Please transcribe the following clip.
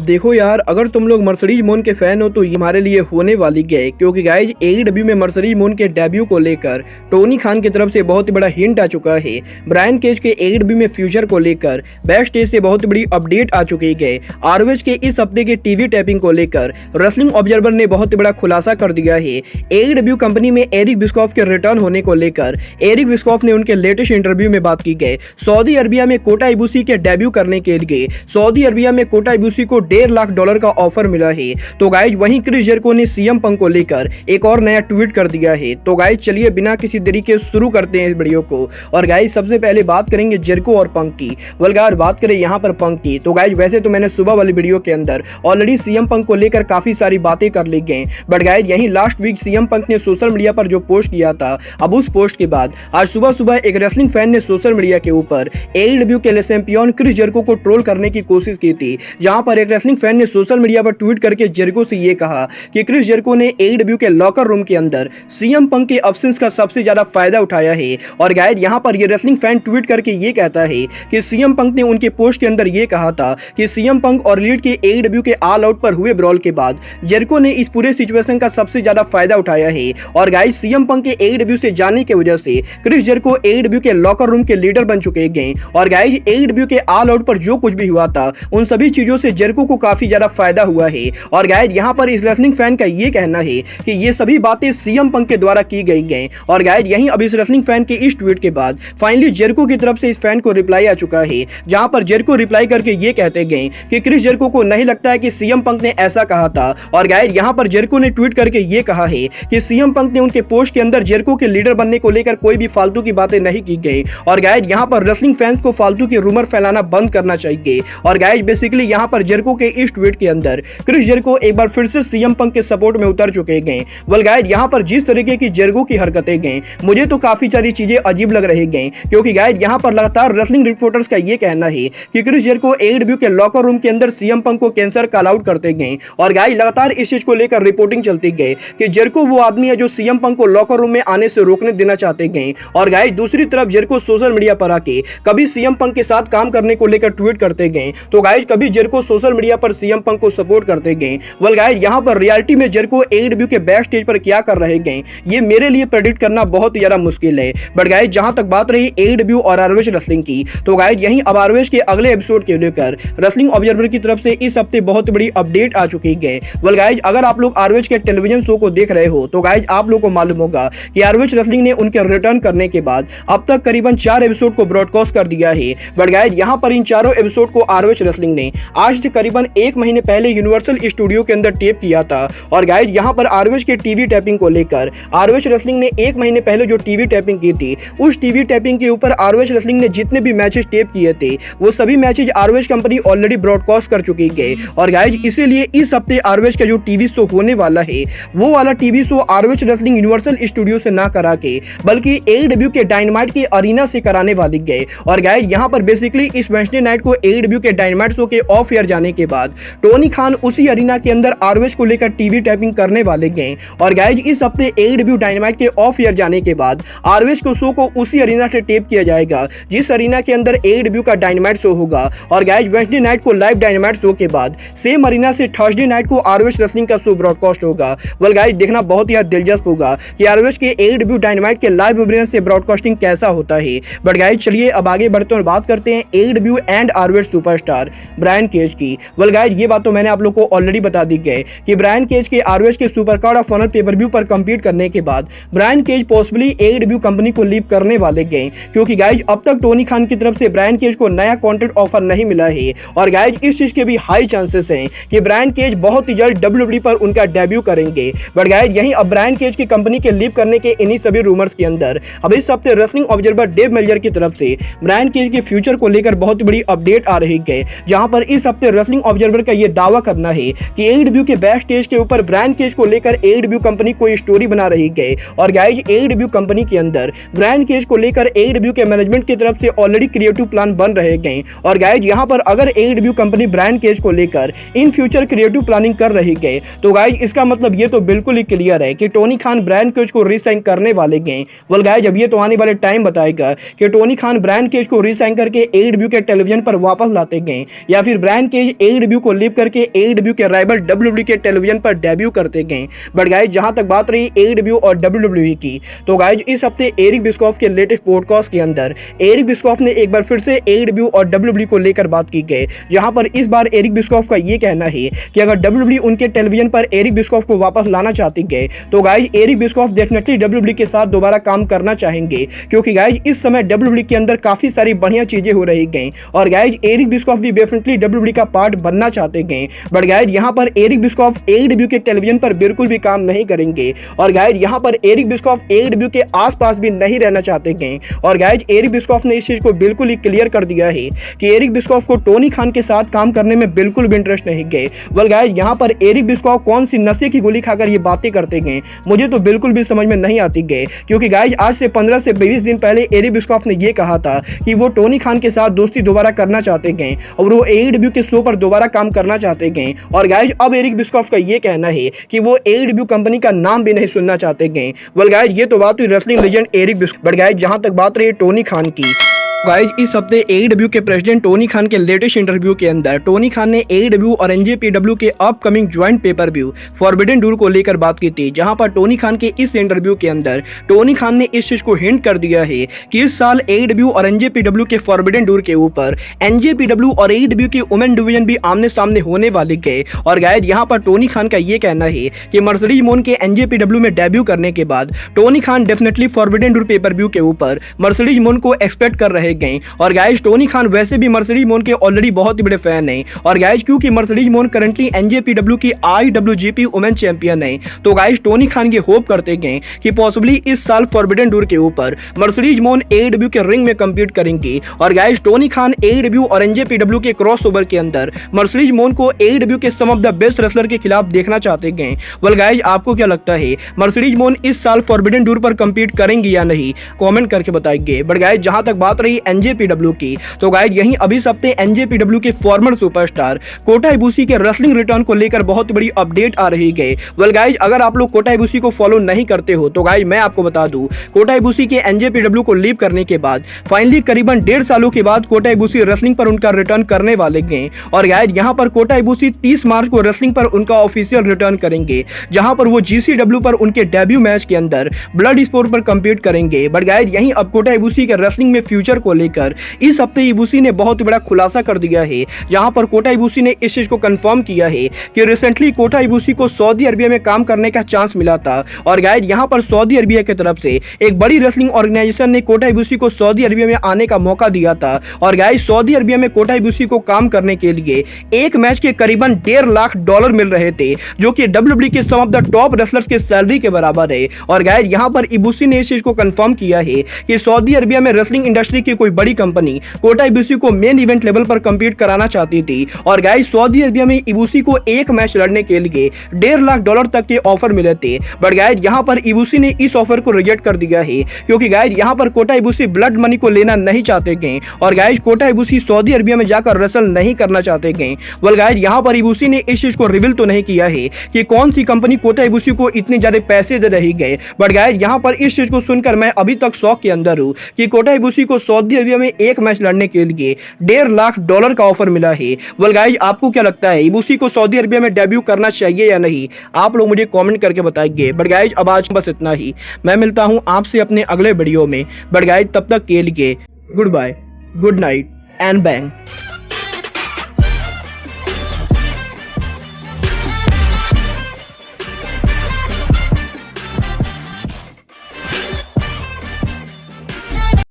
देखो यार, अगर तुम लोग मर्सिडीज मोन के फैन हो तो ये हमारे लिए होने वाली है, क्योंकि गाइज एईडब्ल्यू में मर्सिडीज मोन के डेब्यू को लेकर टोनी खान की तरफ से बहुत ही बड़ा हिंट आ चुका है। ब्रायन केज के एईडब्ल्यू में फ्यूचर को लेकर बैक स्टेज से बहुत बड़ी अपडेट आ चुकी है। आरओएच के इस हफ्ते के टीवी टैपिंग को लेकर रेसलिंग ऑब्जर्वर ने बहुत ही बड़ा खुलासा कर दिया है। एईडब्ल्यू कंपनी में एरिक बिस्कॉफ के रिटर्न होने को लेकर एरिक बिस्कॉफ ने उनके लेटेस्ट इंटरव्यू में बात की है। सऊदी अरबिया में कोटा इबूसी के डेब्यू करने के लिए सऊदी अरबिया में कोटा इबूसी को $1.5 लाख का ऑफर मिला है। तो गाइज वहीं क्रिस जेरिको ने सीएम पंक को लेकर एक और नया ट्वीट कर दिया है। तो गाइज चलिए बिना किसी देरी के शुरू करते हैं इस वीडियो को। और गाइज सबसे पहले बात करेंगे जेरिको और पंक की। वल्गार बात करें यहाँ पर पंक की, तो गाइज वैसे तो मैंने सुबह वाली वीडियो के अंदर ऑलरेडी सीएम पंक को लेकर काफी सारी बातें कर ली गई, बट गाइज यही लास्ट वीक सीएम पंक ने सोशल मीडिया पर जो पोस्ट किया था, अब उस पोस्ट के बाद आज सुबह सुबह एक रेसलिंग फैन ने सोशल मीडिया के ऊपर एईडब्ल्यू के चैंपियन क्रिस जेरिको को ट्रोल करने की कोशिश की थी। जहां पर एक रेसलिंग फैन ने सोशल मीडिया पर ट्वीट करके जेरिको से ये कहा कि क्रिस जेरिको ने एईडब्ल्यू के लॉकर रूम के अंदर सीएम पंक के एब्सेंस का सबसे ज्यादा फायदा उठाया है। और गाइस यहां पर ये रेसलिंग फैन ट्वीट करके ये कहता है कि सीएम पंक ने उनके पोस्ट के अंदर ये कहा था कि सीएम पंक और लीड के एईडब्ल्यू के ऑल आउट पर हुए ब्रॉल के बाद जेरिको ने इस पूरे सिचुएशन का सबसे ज्यादा फायदा उठाया है। और गाइस सीएम पंक के एईडब्ल्यू से जाने की वजह से क्रिस जेरिको एईडब्ल्यू के लॉकर रूम के लीडर बन चुके हैं। और गाइस एईडब्ल्यू के ऑल आउट पर जो कुछ भी हुआ था उन सभी चीजों से जेरिको को काफी ज्यादा फायदा हुआ है। और गाइस यहां पर इस रेसलिंग फैन का ये कहना है कि ये सभी बातें सीएम पंक के द्वारा की गई हैं। और गाइस यहीं अब इस रेसलिंग फैन के इस ट्वीट के बाद फाइनली जेरिको की तरफ से इस फैन को रिप्लाई आ चुका है, जहां पर जेरिको रिप्लाई करके ये कहते गए कि क्रिस जेरिको को नहीं लगता है कि सीएम पंक ने ऐसा कहा था। और गाइस यहां पर जेरिको ने ट्वीट करके ये कहा है कि सीएम पंक ने उनके पोस्ट के अंदर जेरिको के लीडर बनने को लेकर कोई भी फालतू की बातें नहीं की गई। और गाइस यहां पर रेसलिंग फैंस को फालतू के रूमर फैलाना बंद करना चाहिए। और गाइस बेसिकली यहां पर जेरिको के इस ट्वीट के अंदर क्रिस जेरिको एक बार फिर से सीएम पंक के सपोर्ट में उतर चुके हैं। वेल गाइस यहां पर जिस तरीके की जेरिको की हरकतें गई मुझे तो काफी सारी चीजें अजीब लग रही गई, क्योंकि गाइस यहां पर लगातार रेसलिंग रिपोर्टर्स का ये कहना है कि क्रिस जेरिको एईडब्ल्यू के लॉकर रूम के अंदर सीएम पंक को कैंसर कॉल आउट करते गए। और गाइस लगातार इस चीज को लेकर रिपोर्टिंग चलती गई कि जेरिको वो आदमी है जो सीएम पंक को लॉकर रूम में आने से रोकने देना चाहते गए। और गाइस दूसरी तरफ जेरिको सोशल मीडिया पर आके कभी सीएम पंक के साथ काम करने को लेकर ट्वीट करते गए, तो गाइस कभी जेरिको सोशल मीडिया पर सीएम पंक को सपोर्ट करते गए। वेल गाइस यहां पर रियलिटी में जेरिको एईडब्ल्यू के बैक स्टेज पर क्या कर रहे गए ये मेरे लिए प्रेडिक्ट करना बहुत ही ज्यादा मुश्किल है। बट गाइस जहां तक बात रही एईडब्ल्यू और आरओएच रेसलिंग की, तो गाइस यहीं अब आरओएच के अगले एपिसोड के लेकर रेसलिंग ऑब्जर्वर की तरफ से इस हफ्ते बहुत बड़ी अपडेट आ चुकी है। वेल गाइस अगर आप लोग आरओएच के टेलीविजन शो को देख रहे हो तो गाइस आप लोग को मालूम होगा कि आरओएच रेसलिंग ने उनके रिटर्न करने के बाद अब तक करीबन 4 एपिसोड को ब्रॉडकास्ट कर दिया है। बट गाइस यहां पर इन चारों एपिसोड को आरओएच रेसलिंग ने आज से करीबन 1 महीने पहले यूनिवर्सल स्टूडियो के अंदर टेप किया था। और गाइस यहां पर आरओएच के टीवी टैपिंग को लेकर आरओएच रेसलिंग ने 1 महीने पहले जो टीवी टैपिंग की थी, उस टीवी टैपिंग के ऊपर आरओएच रेसलिंग ने जितने भी मैचेस टेप किए थे वो सभी matches ROH company already broadcast कर चुकी है। और गाइस इसीलिए इस हफ्ते आरओएच का जो टीवी शो होने वाला है वो वाला TV show ROH wrestling universal studio से ना करा के बल्कि एईडब्ल्यू के डायनामाइट के अरीना से कराने वाली है। और गाइस यहां पर बेसिकली इस वेडनेसडे नाइट को एईडब्ल्यू के डायनामाइट शो के ऑफ एयर जाने के बाद टोनी खान उसी अरीना के अंदर आरओएच को लेकर टीवी टैपिंग करने वाले हैं। और गाइस इस हफ्ते एईडब्ल्यू डायनामाइट के ऑफ एयर जाने के बाद आरओएच को शो को उसी अरीना से टेप किया जाएगा जिस अरीना के अंदर एईडब्ल्यू का डायनामाइट शो होगा। और गाइस वेडनेसडे नाइट को लाइव डायनामाइट शो के बाद सेम अरीना से थर्सडे नाइट को आरओएच रेसलिंग का शो ब्रॉडकास्ट होगा। वेल गाइस देखना बहुत ही दिलचस्प होगा कि आरओएच के एईडब्ल्यू डायनामाइट के लाइव अरीना से ब्रॉडकास्टिंग कैसा होता है। बट गाइस चलिए अब आगे बढ़ते हैं और बात करते हैं AEW and ROH superstar Brian Cage की। वेल गाइस ये बात तो मैंने आप लोग को ऑलरेडी बता दी है कि ब्रायन केज के आरओएच के super card of honour pay per view पर कम्पीट करने के बाद Brian Cage possibly AEW company को लीव करने वाले हैं, क्योंकि गाइस अब तक टोनी खान की तरफ से ब्रायन केज को नया कॉन्ट्रैक्ट ऑफर नहीं मिला है। और गाइस इस चीज के भी हाई चांसेस हैं कि ब्रायन केज बहुत ही जल्द डब्ल्यूडब्ल्यूई पर उनका डेब्यू करेंगे। बट गाइस यहीं अब ब्रायन केज की कंपनी के लीव करने के इन्हीं सभी रूमर्स के अंदर अब इस हफ्ते रेसलिंग ऑब्जर्वर डेव मेल्जर की तरफ से ब्रायन केज के फ्यूचर को लेकर बहुत बड़ी अपडेट आ रही है, जहां पर इस हफ्ते रेसलिंग ऑब्जर्वर का यह दावा करना है कि एईडब्ल्यू के बैक स्टेज के ऊपर ब्रायन केज को लेकर एईडब्ल्यू कंपनी कोई स्टोरी बना रही है। और गाइस एईडब्ल्यू कंपनी के अंदर ब्रायन केज को लेकर एईडब्ल्यू के मैनेजमेंट की तरफ से ऑलरेडी क्रिएटिव प्लान बन रहे हैं। और गाइस यहां पर अगर एईडब्ल्यू कंपनी ब्रायन केज को लेकर इन फ्यूचर क्रिएटिव प्लानिंग कर रही है तो गाइस इसका मतलब ये तो बिल्कुल ही क्लियर है कि टोनी खान ब्रायन केज को रिसाइन करने वाले हैं। वेल गाइस जब ये तो आने वाले टाइम बताएगा कि टोनी खान ब्रायन केज को रिसाइन करके एईडब्ल्यू के टेलीविजन पर वापस लाते हैं या फिर ब्रायन केज AEW को लीव करके AEW के राइवल WWE के टेलीविजन पर डेब्यू करते गए। बट गाइज जहां तक बात रही AEW और WWE की, तो गाइज इस हफ्ते एरिक बिस्कॉफ के लेटेस्ट पॉडकास्ट के अंदर एरिक बिस्कॉफ ने एक बार फिर से AEW और WWE को लेकर बात की गई, जहां पर इस बार एरिक बिस्कॉफ का ये कहना है कि अगर WWE उनके टेलीविजन पर एरिक बिस्कॉफ को वापस लाना चाहती है तो guys Eric Bischoff definitely WWE के साथ दोबारा काम करना चाहेंगे, क्योंकि गाइज इस समय WWE के अंदर काफी सारी बढ़िया चीजें हो रही गई और गाइज एरिक बिस्कॉफ भी डेफिनेटली WWE का पार्ट बनना चाहते हैं। बट गाइज यहाँ पर एरिक बिस्कॉफ AEW के टेलीविजन पर बिल्कुल भी काम नहीं करेंगे और गाइज यहाँ पर एरिक बिस्कॉफ AEW के आसपास भी नहीं रहना चाहते हैं और गाइज एरिक बिस्कॉफ ने इस चीज को बिल्कुल ही क्लियर कर दिया है कि एरिक बिस्कॉफ को टोनी खान के साथ काम करने में बिल्कुल भी इंटरेस्ट नहीं गए। वेल गाइज यहाँ पर एरिक बिस्कॉफ कौन सी नशे की गोली खाकर ये बातें करते गए, मुझे तो बिल्कुल भी समझ में नहीं आती गए, क्योंकि गाइज आज से 15 से 20 दिन पहले एरिक बिस्कॉफ ने ये कहा था कि वो टोनी खान के साथ दोस्ती दोबारा करना चाहते गए और वो AEW के शो पर दोबारा काम करना चाहते गए और गाइज अब एरिक बिस्कॉफ का ये कहना है कि वो AEW कंपनी का नाम भी नहीं सुनना चाहते गए। वेल गाइज ये तो बात हुई wrestling legend Eric Bischoff. But guys जहां तक बात रही टोनी खान की, गाइज इस हफ्ते AEW के प्रेसिडेंट टोनी खान के लेटेस्ट इंटरव्यू के अंदर टोनी खान ने AEW और NJPW के upcoming joint pay per view forbidden door को लेकर बात की थी, जहां पर टोनी खान के इस इंटरव्यू के अंदर टोनी खान ने इस चीज को हिंट कर दिया है कि इस साल AEW और NJPW के फॉरबिडन डोर के ऊपर NJPW और AEW की वुमेन डिवीजन भी आमने सामने होने वाली है और गाइज यहाँ पर टोनी खान का ये कहना है कि मर्सिडीज मोन के NJPW में डेब्यू करने के बाद Tony Khan definitely forbidden door pay per view के ऊपर मर्सिडीज मोन को एक्सपेक्ट कर रहे गए और गाइज टोनी खान वैसे भी मर्सिडीज मोन के ऑलरेडी बहुत ही बड़े फैन हैं और गाइज क्योंकि मर्सिडीज मोन करंटली NJPW की IWGP वुमेन चैंपियन है, तो गाइज टोनी खान ये होप करते हैं कि पॉसिबली इस साल फॉरबिडन डोर के ऊपर मर्सिडीज मोन AEW के रिंग में कम्पीट करेंगी और गाइज टोनी खान AEW और NJPW के क्रॉसओवर के अंदर मर्सिडीज मोन को AEW के सम ऑफ द बेस्ट रेसलर के खिलाफ देखना चाहते हैं। वेल गाइज आपको क्या लगता है मर्सिडीज मोन इस साल फॉरबिडन डोर पर कम्पीट करेंगी या नहीं, कमेंट करके बताइए। बट गाइज जहां तक बात रही NJPW की, तो गाइज यहीं अभी हफ्ते NJPW के फॉर्मर सुपरस्टार कोटा इबुशी के रेसलिंग रिटर्न को लेकर बहुत बड़ी अपडेट आ रही है। वेल गाइज अगर आप लोग कोटा इबुशी को फॉलो नहीं करते हो तो गाइज मैं आपको बता दूं, कोटा इबुशी के NJPW को लीव करने के बाद फाइनली करीबन 1.5 सालों के बाद कोटा इबुशी रेसलिंग पर उनका रिटर्न करने वाले हैं और गाइज यहां पर कोटा इबुशी 30 मार्च को रेसलिंग पर उनका ऑफिशियल रिटर्न करेंगे, जहां पर वो GCW पर उनके डेब्यू मैच के अंदर ब्लड स्पोर्ट पर कम्पीट करेंगे। बट गाइज यहीं अब कोटा इबुशी के रेसलिंग में फ्यूचर को लेकर इस हफ्ते इबुशी ने बहुत बड़ा खुलासा कर दिया है, जहां पर कोटा इबुशी ने इस चीज को कंफर्म किया है कि रिसेंटली कोटा इबुशी को सऊदी अरबिया में काम करने का चांस मिला था और गाइज यहां पर सऊदी अरबिया की तरफ से एक बड़ी रेसलिंग ऑर्गेनाइजेशन ने कोटा इबुशी को सऊदी अरबिया में आने का मौका दिया था और गाइज सऊदी अरबिया में कोटा इबुशी को काम करने के लिए एक मैच के करीबन $1.5 लाख मिल रहे थे, जो कि WWE के सम ऑफ द टॉप रेसलर्स के सैलरी के बराबर है और गाइज यहां पर इबुशी ने इस चीज को कंफर्म किया है कि सऊदी अरबिया में रेसलिंग इंडस्ट्री की कोई बड़ी कंपनी कोटा इबुशी को मेन इवेंट लेवल पर कम्पीट कराना चाहती थी और गाइज सऊदी अरबिया में इबुशी को एक मैच लड़ने के लिए $1.5 लाख तक के ऑफर मिले थे। बट गाइज यहां पर इबुशी ने इस ऑफर को रिजेक्ट कर दिया है, क्योंकि गाइज यहां पर कोटा इबुशी ब्लड मनी को लेना नहीं चाहते गए और गाइज कोटा इबुशी सऊदी अरबिया में जाकर रेसल नहीं करना चाहते गए। वेल गाइज यहां पर इबुशी ने इस चीज को रिवील तो नहीं किया है कि कौन सी कंपनी कोटा इबुशी को इतने ज्यादा पैसे दे रही गए, बट गाइज यहां पर इस चीज को सुनकर मैं अभी तक शॉक के अंदर हूं कि कोटा इबुशी को सऊदी अरबिया में एक मैच लड़ने के लिए $1.5 लाख का ऑफर मिला है। वेल गाइज आपको क्या लगता है इबुशी को सऊदी अरबिया में डेब्यू करना चाहिए या नहीं, आप लोग मुझे कमेंट करके बताइए। बट गाइज अब आज बस इतना ही, मैं मिलता हूं आपसे अपने अगले वीडियो में। बट गाइज तब तक के लिए good bye, good night and bang.